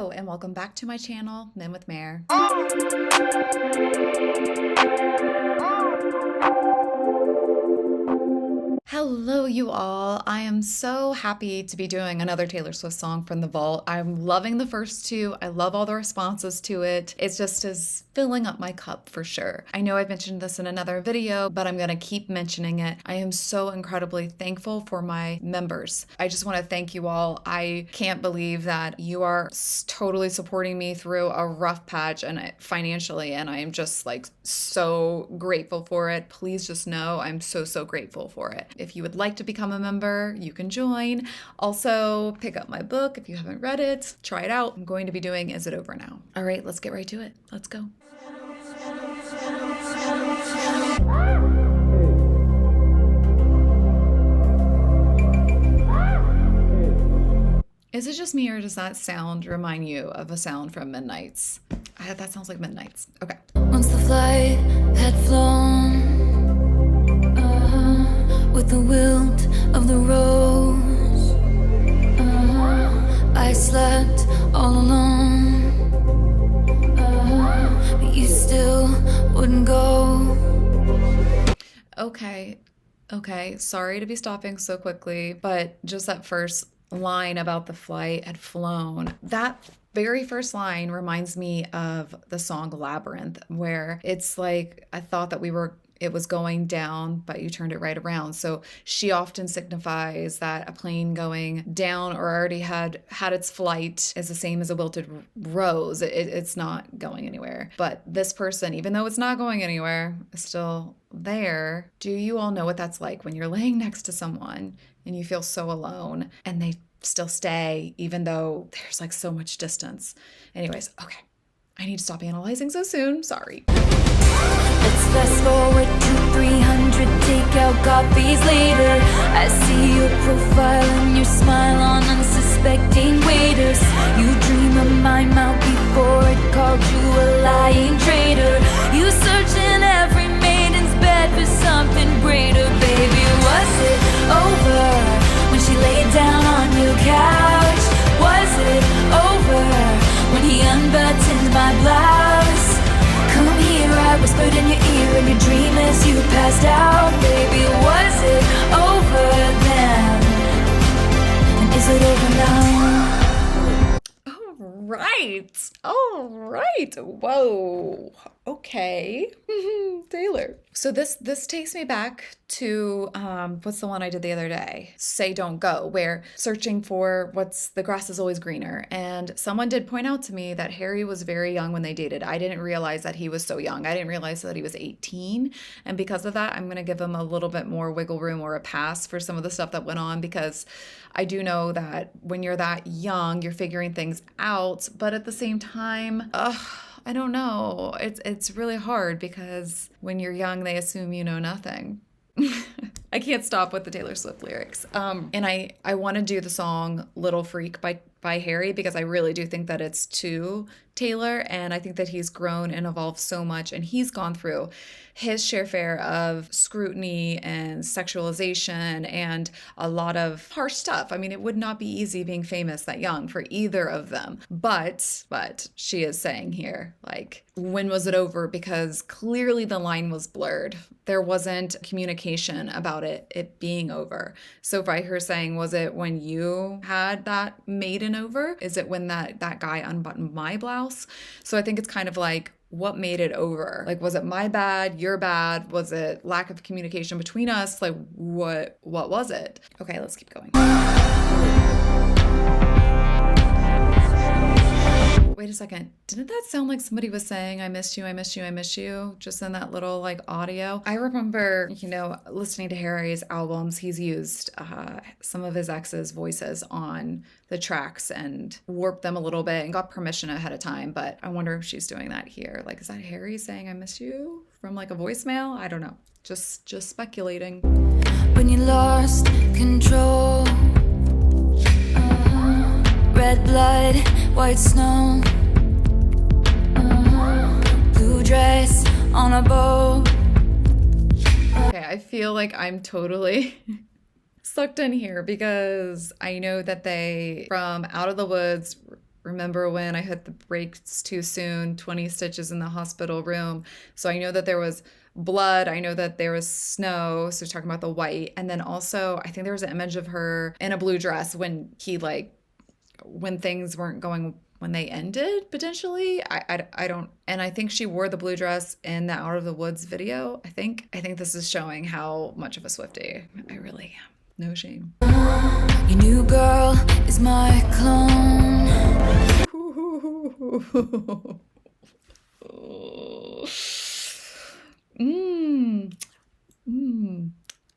Hello and welcome back to my channel, Men with Mare. Hello, you all. I am so happy to be doing another Taylor Swift song from the vault. I'm loving the first two. I love all the responses to it. It just is filling up my cup for sure. I know I've mentioned this in another video, but I'm going to keep mentioning it. I am so incredibly thankful for my members. I just want to thank you all. I can't believe that you are totally supporting me through a rough patch and financially, and I am just like so grateful for it. Please just know I'm so grateful for it. If you would like to become a member, you can join. Also, pick up my book if you haven't read it. Try it out. I'm going to be doing Is It Over Now? All right, let's get right to it. Let's go. Is it just me or does that sound remind you of a sound from Midnight's? That sounds like Midnight's. Okay. Once the flight had flown, with the wilt of the rose, I slept all alone, but you still wouldn't go. Okay, sorry to be stopping so quickly, but just that first line about the flight had flown, that very first line reminds me of the song Labyrinth, where it's like, I thought that it was going down, but you turned it right around. So she often signifies that a plane going down or already had its flight is the same as a wilted rose. It's not going anywhere. But this person, even though it's not going anywhere, is still there. Do you all know what that's like when you're laying next to someone and you feel so alone and they still stay even though there's like so much distance? Anyways, okay. I need to stop analyzing so soon. Sorry. Let's fast forward to 300 takeout coffees later. I see your profile and your smile on unsuspecting waiters. You dream of my mouth before it called you a lying traitor. You search in every maiden's bed for something greater. Baby, was it over when she laid down on your couch? Was it over when he unbuttoned my blouse? Come here, I whispered in your ear in your dream as you passed out. Baby, was it over then? And is it over now? All right. Whoa. Okay. Taylor. So this takes me back to what's the one I did the other day? Say Don't Go, where searching for the grass is always greener. And someone did point out to me that Harry was very young when they dated. I didn't realize that he was so young. I didn't realize that he was 18. And because of that, I'm going to give him a little bit more wiggle room or a pass for some of the stuff that went on, because I do know that when you're that young, you're figuring things out. But at the same time, I don't know. It's really hard because when you're young, they assume you know nothing. I can't stop with the Taylor Swift lyrics. And I want to do the song Little Freak by Harry because I really do think that it's to Taylor, and I think that he's grown and evolved so much, and he's gone through his share of scrutiny and sexualization and a lot of harsh stuff. I mean, it would not be easy being famous that young for either of them. But she is saying here, like, when was it over? Because clearly the line was blurred. There wasn't communication about it being over. So by her saying, was it when you had that maiden over? Is it when that guy unbuttoned my blouse? So I think it's kind of like, what made it over? Like, was it my bad, your bad? Was it lack of communication between us? Like, what was it? Okay, let's keep going. Wait a second. Didn't that sound like somebody was saying, I miss you, I miss you, I miss you, just in that little like audio? I remember, listening to Harry's albums, he's used some of his ex's voices on the tracks and warped them a little bit and got permission ahead of time. But I wonder if she's doing that here. Like, is that Harry saying, I miss you from like a voicemail? I don't know. Just speculating. When you lost control, red blood, white snow, blue dress on a boat. Okay, I feel like I'm totally sucked in here because I know that they, from Out of the Woods, remember when I hit the brakes too soon, 20 stitches in the hospital room. So I know that there was blood. I know that there was snow. So talking about the white. And then also, I think there was an image of her in a blue dress when when things weren't going, when they ended potentially. I don't, and I think she wore the blue dress in the Out of the Woods video. I think this is showing how much of a Swiftie I really am. No shame. Your new girl is my clone.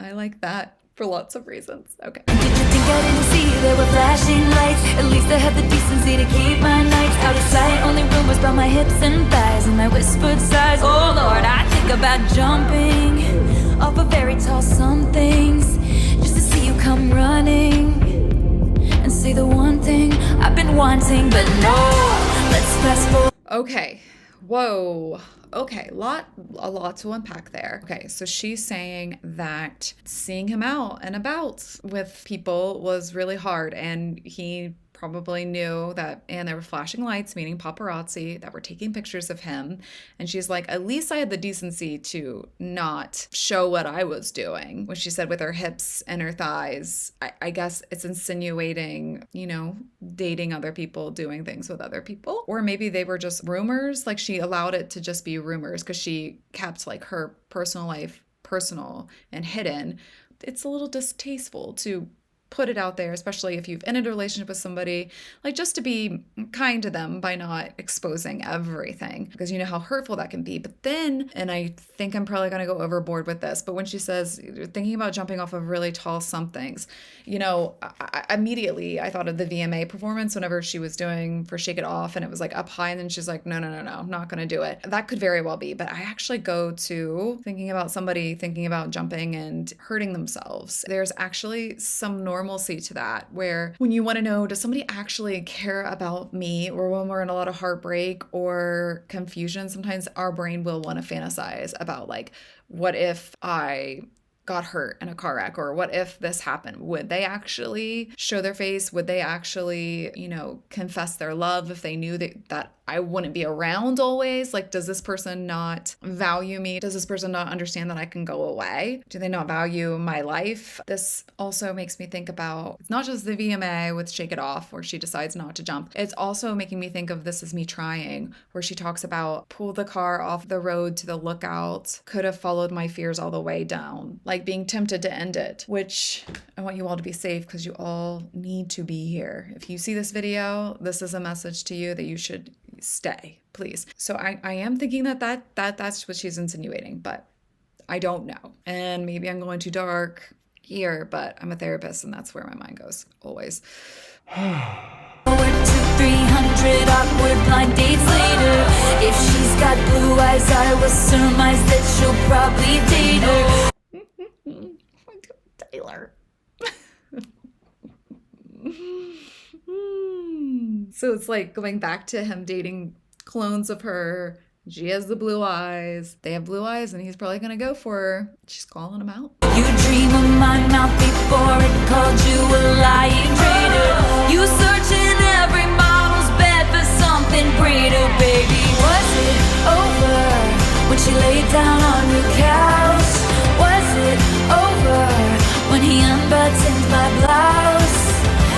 I like that for lots of reasons. Okay. Did you think I didn't see there were flashing lights? At least I had the decency to keep my nights out of sight. Only rumors about my hips and thighs and my whispered sighs. Oh Lord, I think about jumping off of very tall somethings just to see you come running and say the one thing I've been wanting. But no, let's fast forward. Okay. Whoa. Okay, a lot to unpack there. Okay, so she's saying that seeing him out and about with people was really hard, and he probably knew that, and there were flashing lights, meaning paparazzi, that were taking pictures of him. And she's like, at least I had the decency to not show what I was doing. When she said with her hips and her thighs, I guess it's insinuating, dating other people, doing things with other people. Or maybe they were just rumors. Like, she allowed it to just be rumors because she kept like her personal life personal and hidden. It's a little distasteful to put it out there, especially if you've ended a relationship with somebody, like just to be kind to them by not exposing everything, because you know how hurtful that can be. But then, and I think I'm probably going to go overboard with this, but when she says thinking about jumping off of really tall somethings, immediately I thought of the VMA performance whenever she was doing for Shake It Off, and it was like up high, and then she's like, no, I'm not going to do it. That could very well be, but I actually go to thinking about somebody thinking about jumping and hurting themselves. There's actually some normalcy to that, where when you want to know, does somebody actually care about me? Or when we're in a lot of heartbreak or confusion, sometimes our brain will want to fantasize about, like, what if I got hurt in a car wreck, or what if this happened? Would they actually show their face? Would they actually, confess their love if they knew that I wouldn't be around always? Like, does this person not value me? Does this person not understand that I can go away? Do they not value my life? This also makes me think about, it's not just the VMA with Shake It Off where she decides not to jump. It's also making me think of This Is Me Trying, where she talks about pull the car off the road to the lookout, could have followed my fears all the way down, like being tempted to end it, which I want you all to be safe because you all need to be here. If you see this video, this is a message to you that you should stay, please. So I am thinking that's what she's insinuating, but I don't know. And maybe I'm going too dark here, but I'm a therapist and that's where my mind goes always. 300 awkward blind dates later. If she's got blue eyes, I will surmise that she'll probably date her. Taylor. So it's like going back to him dating clones of her. She has the blue eyes. They have blue eyes, and he's probably going to go for her. She's calling him out. You dream of my mouth before it called you a lying traitor. You search in every model's bed for something greater, baby. Was it over when she laid down on your couch? Was it over when he unbuttoned my blouse?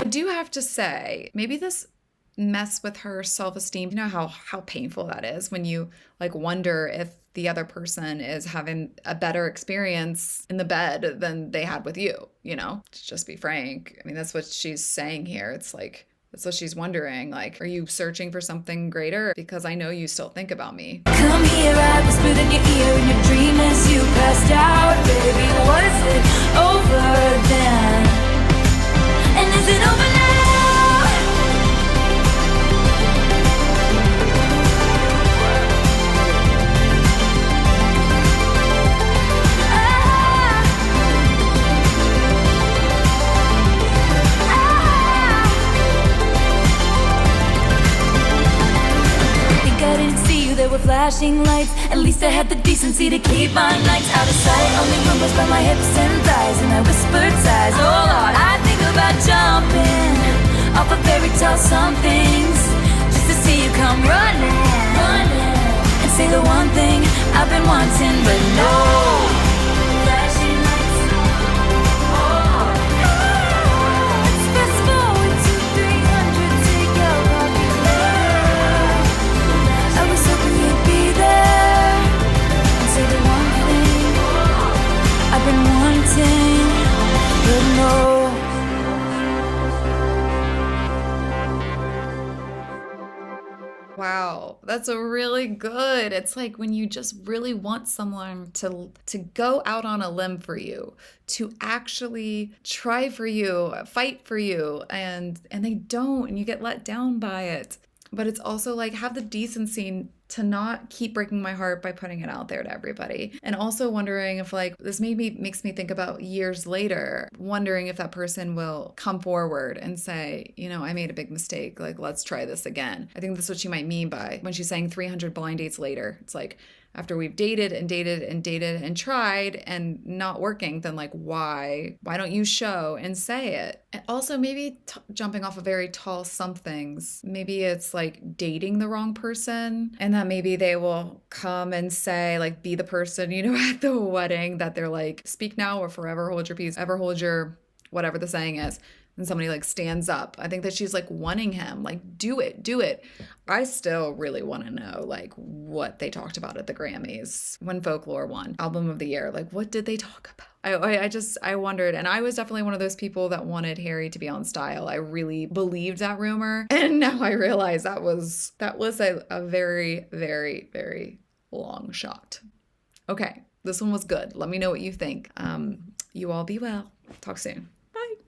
I do have to say, maybe this mess with her self-esteem. You know how painful that is when you like wonder if the other person is having a better experience in the bed than they had with you, to just be frank. I mean, that's what she's saying here. It's like, that's what she's wondering. Like, are you searching for something greater? Because I know you still think about me. Come here, I whispered in your ear in your dream as you passed out. Baby, was it over then? And is it over now? There were flashing lights. At least I had the decency to keep my nights out of sight. Only rumors by my hips and thighs and I whispered sighs. Oh Lord, I think about jumping off of fairy tale some things I've been wanting, but no. Flashing lights. Oh. Let's fast forward to 300, take out coffee late. I was hoping you'd be there and say the one thing I've been wanting, but no. Wow, that's a really good. It's like when you just really want someone to go out on a limb for you, to actually try for you, fight for you, and they don't, and you get let down by it. But it's also like have the decency to not keep breaking my heart by putting it out there to everybody. And also wondering if like this makes me think about years later, wondering if that person will come forward and say, you know, I made a big mistake. Like, let's try this again. I think that's what she might mean by when she's saying 300 blind dates later. It's like, after we've dated and dated and dated and tried and not working, then like why don't you show and say it? And also maybe jumping off a very tall somethings. Maybe it's like dating the wrong person, and that maybe they will come and say like be the person, you know, at the wedding that they're like speak now or forever hold your peace, ever hold your whatever the saying is. And somebody like stands up. I think that she's like wanting him, like, do it, do it. I still really want to know like what they talked about at the Grammys when Folklore won Album of the Year. Like, what did they talk about? I wondered, and I was definitely one of those people that wanted Harry to be on Style. I really believed that rumor, and now I realize that was a very, very, very long shot. Okay, this one was good. Let me know what you think. You all be well. Talk soon.